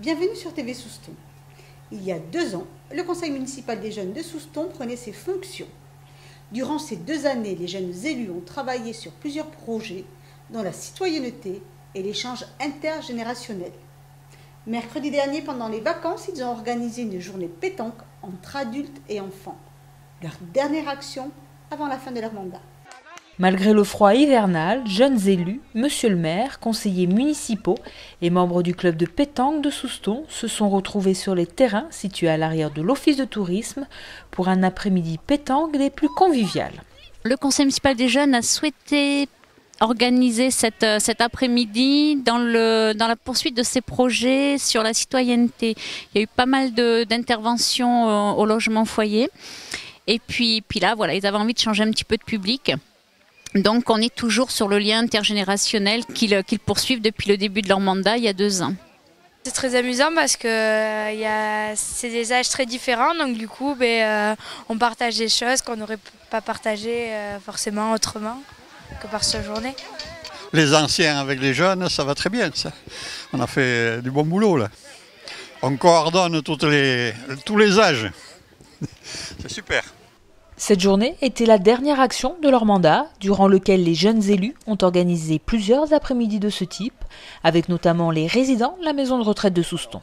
Bienvenue sur TV Souston. Il y a 2 ans, le conseil municipal des jeunes de Souston prenait ses fonctions. Durant ces 2 années, les jeunes élus ont travaillé sur plusieurs projets, dont la citoyenneté et l'échange intergénérationnel. Mercredi dernier, pendant les vacances, ils ont organisé une journée pétanque entre adultes et enfants. Leur dernière action avant la fin de leur mandat. Malgré le froid hivernal, jeunes élus, monsieur le maire, conseillers municipaux et membres du club de pétanque de Souston se sont retrouvés sur les terrains situés à l'arrière de l'office de tourisme pour un après-midi pétanque des plus conviviales. Le conseil municipal des jeunes a souhaité organiser cet après-midi dans la poursuite de ses projets sur la citoyenneté. Il y a eu pas mal d'interventions au logement foyer. Et puis là, voilà, ils avaient envie de changer un petit peu de public. Donc on est toujours sur le lien intergénérationnel qu'ils poursuivent depuis le début de leur mandat, il y a 2 ans. C'est très amusant parce que c'est des âges très différents, donc du coup on partage des choses qu'on n'aurait pas partagées forcément autrement que par cette journée. Les anciens avec les jeunes, ça va très bien, ça. On a fait du bon boulot là. On coordonne tous les âges. C'est super. Cette journée était la dernière action de leur mandat, durant lequel les jeunes élus ont organisé plusieurs après-midi de ce type, avec notamment les résidents de la maison de retraite de Souston.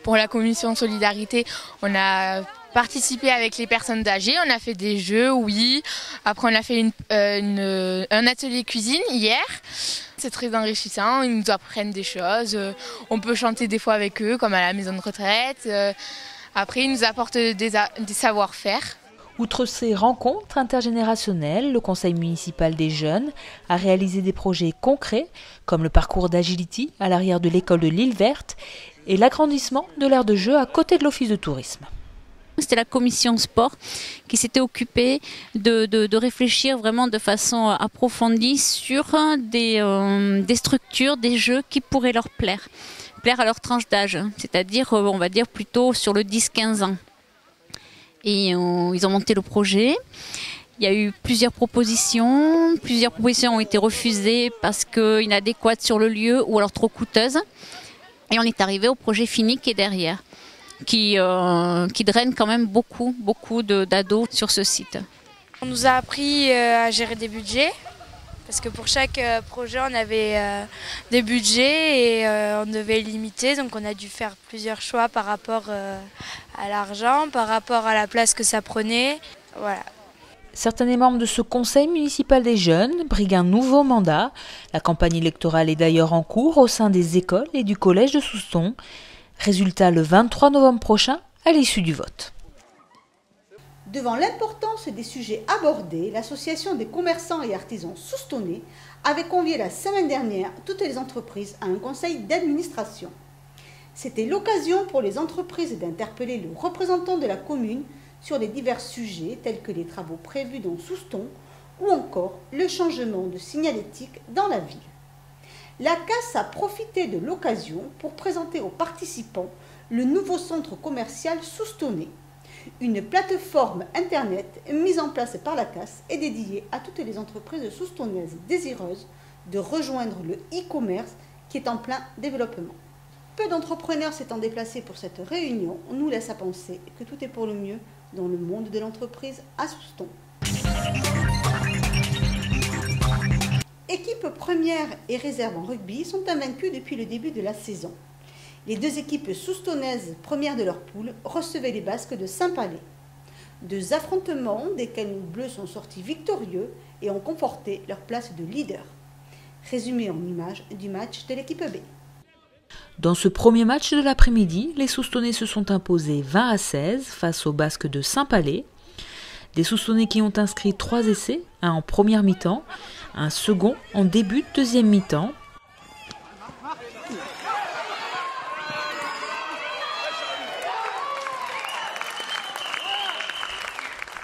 Pour la commission solidarité, on a participé avec les personnes âgées, on a fait des jeux, oui. Après on a fait un atelier cuisine hier. C'est très enrichissant, ils nous apprennent des choses. On peut chanter des fois avec eux, comme à la maison de retraite. Après ils nous apportent des savoir-faire. Outre ces rencontres intergénérationnelles, le conseil municipal des jeunes a réalisé des projets concrets comme le parcours d'Agility à l'arrière de l'école de l'Île Verte et l'agrandissement de l'aire de jeu à côté de l'office de tourisme. C'était la commission sport qui s'était occupée de réfléchir vraiment de façon approfondie sur des structures, des jeux qui pourraient leur plaire à leur tranche d'âge, c'est-à-dire on va dire plutôt sur le 10-15 ans. Et ils ont monté le projet. Il y a eu plusieurs propositions. Plusieurs propositions ont été refusées parce qu'inadéquates sur le lieu ou alors trop coûteuses. Et on est arrivé au projet fini qui est derrière, qui draine quand même beaucoup d'ados sur ce site. On nous a appris à gérer des budgets. Parce que pour chaque projet, on avait des budgets et on devait limiter. Donc on a dû faire plusieurs choix par rapport à l'argent, par rapport à la place que ça prenait. Voilà. Certains des membres de ce conseil municipal des jeunes briguent un nouveau mandat. La campagne électorale est d'ailleurs en cours au sein des écoles et du collège de Souston. Résultat le 23 novembre prochain à l'issue du vote. Devant l'importance des sujets abordés, l'association des commerçants et artisans soustonnais avait convié la semaine dernière toutes les entreprises à un conseil d'administration. C'était l'occasion pour les entreprises d'interpeller le représentant de la commune sur les divers sujets tels que les travaux prévus dans Souston ou encore le changement de signalétique dans la ville. La CAS a profité de l'occasion pour présenter aux participants le nouveau centre commercial soustonnais. Une plateforme internet mise en place par la CAS est dédiée à toutes les entreprises soustonnaises désireuses de rejoindre le e-commerce qui est en plein développement. Peu d'entrepreneurs s'étant déplacés pour cette réunion, on nous laisse à penser que tout est pour le mieux dans le monde de l'entreprise à Souston. Équipe première et réserve en rugby sont invaincus depuis le début de la saison. Les 2 équipes soustonnaises premières de leur poule recevaient les Basques de Saint-Palais. 2 affrontements desquels nos Bleus sont sortis victorieux et ont conforté leur place de leader. Résumé en images du match de l'équipe B. Dans ce premier match de l'après-midi, les Soustonnais se sont imposés 20-16 face aux Basques de Saint-Palais. Des Soustonnais qui ont inscrit 3 essais, un en première mi-temps, un second en début de deuxième mi-temps.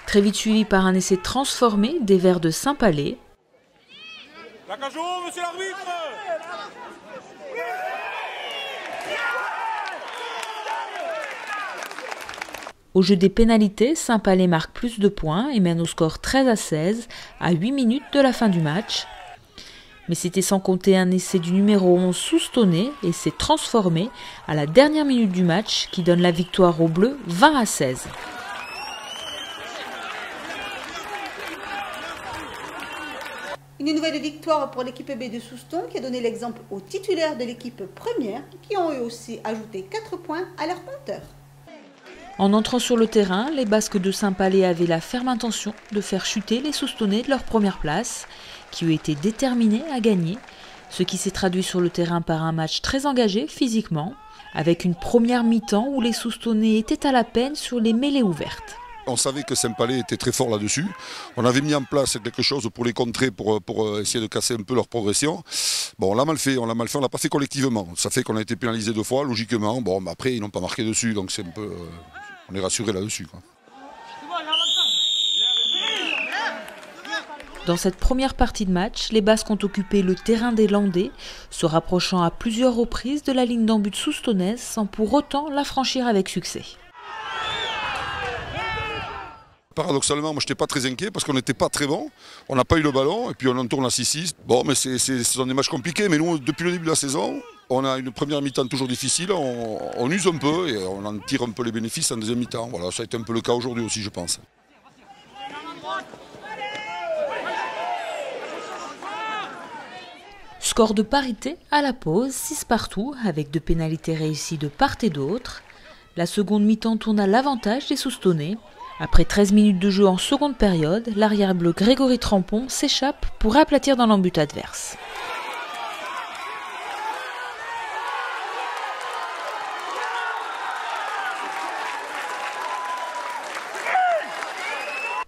Très vite suivi par un essai transformé des Verts de Saint-Palais. La cage au haut, monsieur l'arbitre! Au jeu des pénalités, Saint-Palais marque plus de points et mène au score 13-16 à 8 minutes de la fin du match. Mais c'était sans compter un essai du numéro 11 Soustonnais et s'est transformé à la dernière minute du match qui donne la victoire aux Bleus 20-16. Une nouvelle victoire pour l'équipe B de Souston qui a donné l'exemple aux titulaires de l'équipe première qui ont eux aussi ajouté 4 points à leur compteur. En entrant sur le terrain, les Basques de Saint-Palais avaient la ferme intention de faire chuter les Soustonnais de leur première place, qui ont été déterminés à gagner, ce qui s'est traduit sur le terrain par un match très engagé physiquement, avec une première mi-temps où les Soustonnais étaient à la peine sur les mêlées ouvertes. On savait que Saint-Palais était très fort là-dessus. On avait mis en place quelque chose pour les contrer, pour essayer de casser un peu leur progression. Bon, on l'a mal fait, on l'a pas fait collectivement. Ça fait qu'on a été pénalisé 2 fois, logiquement. Bon, mais après, ils n'ont pas marqué dessus, donc c'est un peu... on est rassuré là-dessus, quoi. Dans cette première partie de match, les Basques ont occupé le terrain des Landais, se rapprochant à plusieurs reprises de la ligne d'en but soustonnaise sans pour autant la franchir avec succès. Paradoxalement, moi je n'étais pas très inquiet parce qu'on n'était pas très bon. On n'a pas eu le ballon et puis on en tourne à 6-6. Bon, mais ce sont des matchs compliqués, mais nous, depuis le début de la saison, on a une première mi-temps toujours difficile, on use un peu et on en tire un peu les bénéfices en deuxième mi-temps. Voilà, ça a été un peu le cas aujourd'hui aussi, je pense. Score de parité à la pause, 6 partout, avec 2 pénalités réussies de part et d'autre. La seconde mi-temps tourne à l'avantage des Soustonnais. Après 13 minutes de jeu en seconde période, l'arrière-bleu Grégory Trampon s'échappe pour aplatir dans l'embut adverse.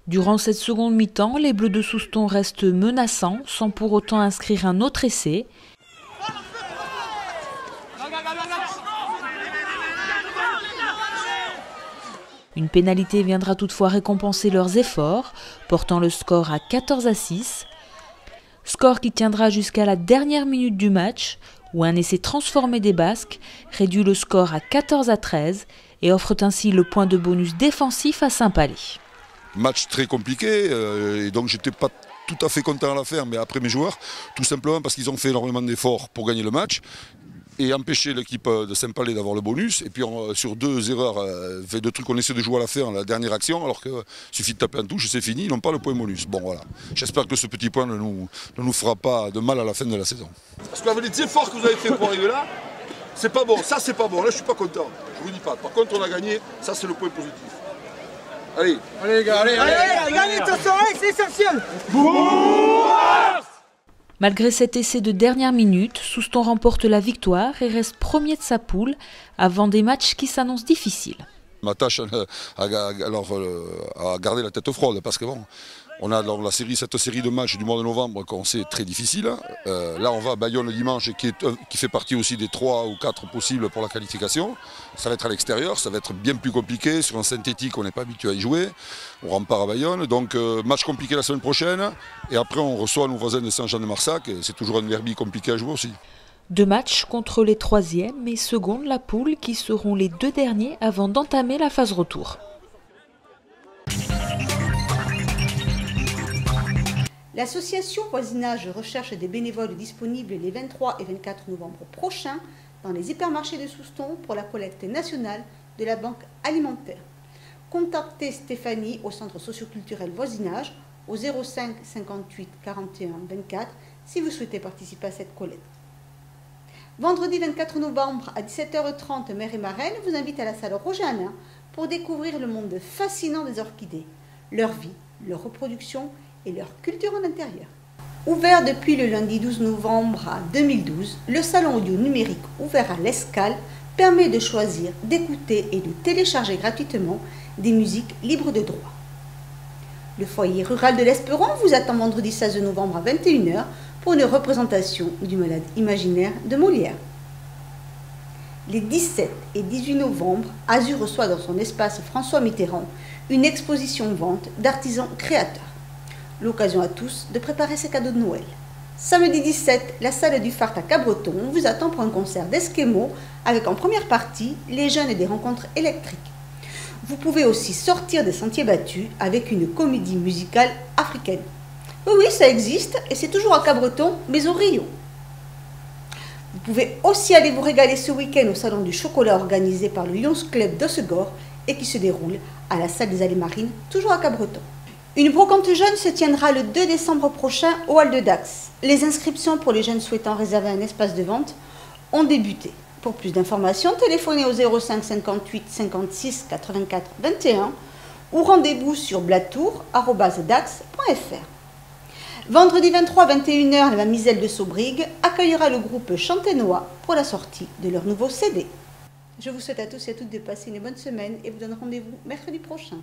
Durant cette seconde mi-temps, les Bleus de Souston restent menaçants sans pour autant inscrire un autre essai. Une pénalité viendra toutefois récompenser leurs efforts, portant le score à 14-6. Score qui tiendra jusqu'à la dernière minute du match, où un essai transformé des Basques réduit le score à 14-13 et offre ainsi le point de bonus défensif à Saint-Palais. Match très compliqué et donc j'étais pas tout à fait content à la fin, mais après mes joueurs, tout simplement parce qu'ils ont fait énormément d'efforts pour gagner le match et empêcher l'équipe de Saint-Palais d'avoir le bonus. Et puis sur 2 erreurs, 2 trucs qu'on essaie de jouer à la fin, la dernière action, alors qu'il suffit de taper en touche et c'est fini, ils n'ont pas le point bonus. Bon voilà, j'espère que ce petit point ne nous fera pas de mal à la fin de la saison. Parce qu'avec les efforts que vous avez fait pour arriver là, c'est pas bon, ça c'est pas bon, là je suis pas content, je vous dis pas. Par contre on a gagné, ça c'est le point positif. Allez, allez les gars, allez, gagner ton soirée, c'est essentiel. Malgré cet essai de dernière minute, Souston remporte la victoire et reste premier de sa poule avant des matchs qui s'annoncent difficiles. Ma tâche à garder la tête froide parce que bon, on a cette série de matchs du mois de novembre qu'on sait très difficile. Là on va à Bayonne le dimanche qui fait partie aussi des 3 ou 4 possibles pour la qualification. Ça va être à l'extérieur, ça va être bien plus compliqué. Sur un synthétique on n'est pas habitué à y jouer. On repart à Bayonne, donc match compliqué la semaine prochaine. Et après on reçoit nos voisins de Saint-Jean-de-Marsac. C'est toujours un derby compliqué à jouer aussi. 2 matchs contre les 3e et 2e de la poule qui seront les 2 derniers avant d'entamer la phase retour. L'association Voisinage recherche des bénévoles disponibles les 23 et 24 novembre prochains dans les hypermarchés de Souston pour la collecte nationale de la banque alimentaire. Contactez Stéphanie au centre socioculturel Voisinage au 05 58 41 24 si vous souhaitez participer à cette collecte. Vendredi 24 novembre à 17h30, Mère et Marraine vous invite à la salle Roger Hanin pour découvrir le monde fascinant des orchidées, leur vie, leur reproduction et leur culture en intérieur. Ouvert depuis le lundi 12 novembre 2012, le salon audio numérique ouvert à l'Escale permet de choisir, d'écouter et de télécharger gratuitement des musiques libres de droit. Le foyer rural de l'Esperon vous attend vendredi 16 novembre à 21h pour une représentation du Malade imaginaire de Molière. Les 17 et 18 novembre, Azur reçoit dans son espace François Mitterrand une exposition vente d'artisans créateurs. L'occasion à tous de préparer ses cadeaux de Noël. Samedi 17, la salle du Fart à Cabreton vous attend pour un concert d'Esquimaux avec en première partie les jeunes et des rencontres électriques. Vous pouvez aussi sortir des sentiers battus avec une comédie musicale africaine. Oui, oui, ça existe et c'est toujours à Cabreton, mais au Rio. Vous pouvez aussi aller vous régaler ce week-end au Salon du Chocolat organisé par le Lions Club d'Ossegor et qui se déroule à la salle des Allées Marines, toujours à Cabreton. Une brocante jeune se tiendra le 2 décembre prochain au Hall de Dax. Les inscriptions pour les jeunes souhaitant réserver un espace de vente ont débuté. Pour plus d'informations, téléphonez au 05 58 56 84 21 ou rendez-vous sur blatour@dax.fr. Vendredi 23 21h, la Mamiselle de Saubrigue accueillera le groupe Chanténois pour la sortie de leur nouveau CD. Je vous souhaite à tous et à toutes de passer une bonne semaine et vous donne rendez-vous mercredi prochain.